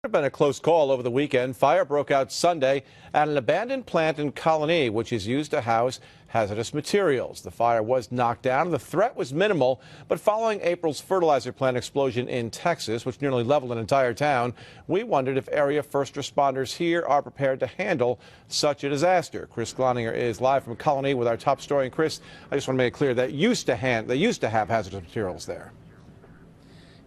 It's been a close call over the weekend. Fire broke out Sunday at an abandoned plant in Colonie, which is used to house hazardous materials. The fire was knocked down. The threat was minimal, but following April's fertilizer plant explosion in Texas, which nearly leveled an entire town, we wondered if area first responders here are prepared to handle such a disaster. Chris Cloninger is live from Colonie with our top story. And Chris, I just want to make it clear that they used to have hazardous materials there.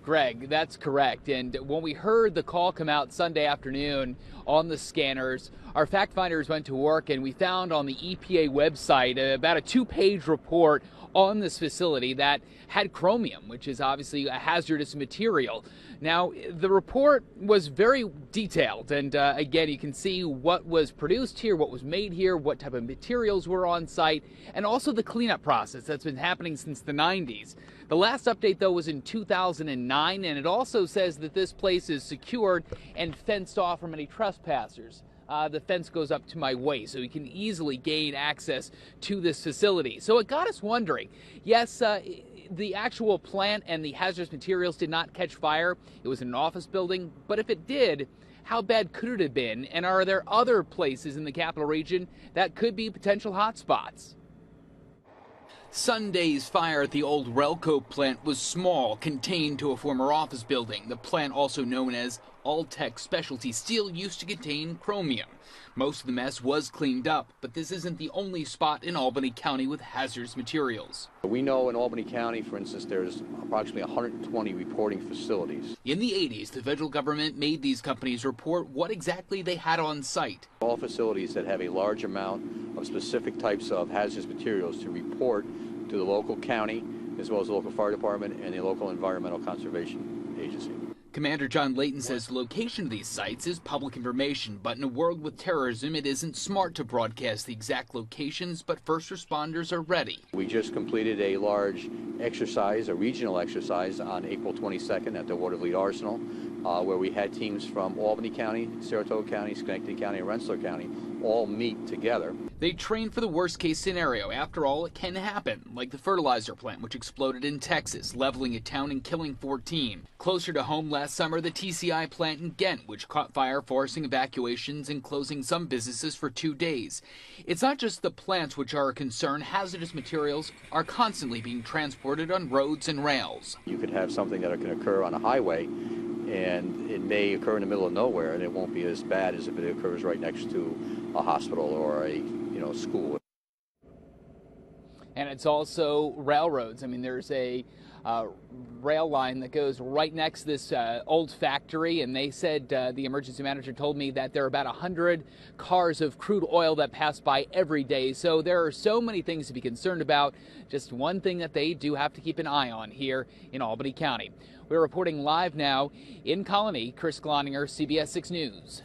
Greg, that's correct. And when we heard the call come out Sunday afternoon on the scanners, our fact finders went to work and we found on the EPA website about a 2-page report on this facility that had chromium, which is obviously a hazardous material. Now, the report was very detailed, and again, you can see what was produced here, what was made here, what type of materials were on site, and also the cleanup process that's been happening since the 90s. The last update, though, was in 2009, and it also says that this place is secured and fenced off from any trespassers. The fence goes up to my waist, so you can easily gain access to this facility. So it got us wondering, yes, the actual plant and the hazardous materials did not catch fire. It was in an office building, but if it did, how bad could it have been? And are there other places in the capital region that could be potential hotspots? Sunday's fire at the old RealCo plant was small, contained to a former office building. The plant, also known as All-Tech Specialty Steel, used to contain chromium. Most of the mess was cleaned up, but this isn't the only spot in Albany County with hazardous materials. We know in Albany County, for instance, there's approximately 120 reporting facilities. In the 80s, the federal government made these companies report what exactly they had on site. All facilities that have a large amount of specific types of hazardous materials to report to the local county, as well as the local fire department and the local environmental conservation agency. Commander John Layton says the location of these sites is public information, but in a world with terrorism, it isn't smart to broadcast the exact locations, but first responders are ready. We just completed a large exercise, a regional exercise, on April 22nd at the Watervliet Arsenal, where we had teams from Albany County, Saratoga County, Schenectady County, and Rensselaer County all meet together. They train for the worst-case scenario. After all, it can happen, like the fertilizer plant, which exploded in Texas, leveling a town and killing 14. Closer to home last summer, the TCI plant in Ghent, which caught fire, forcing evacuations and closing some businesses for 2 days. It's not just the plants which are a concern. Hazardous materials are constantly being transported on roads and rails. You could have something that can occur on a highway, and it may occur in the middle of nowhere, and it won't be as bad as if it occurs right next to a hospital or a school. And it's also railroads. I mean, there's a rail line that goes right next to this old factory, and they said, the emergency manager told me that there are about 100 cars of crude oil that pass by every day. So there are so many things to be concerned about. Just one thing that they do have to keep an eye on here in Albany County. We're reporting live now in Colonie. Chris Cloninger, CBS 6 News.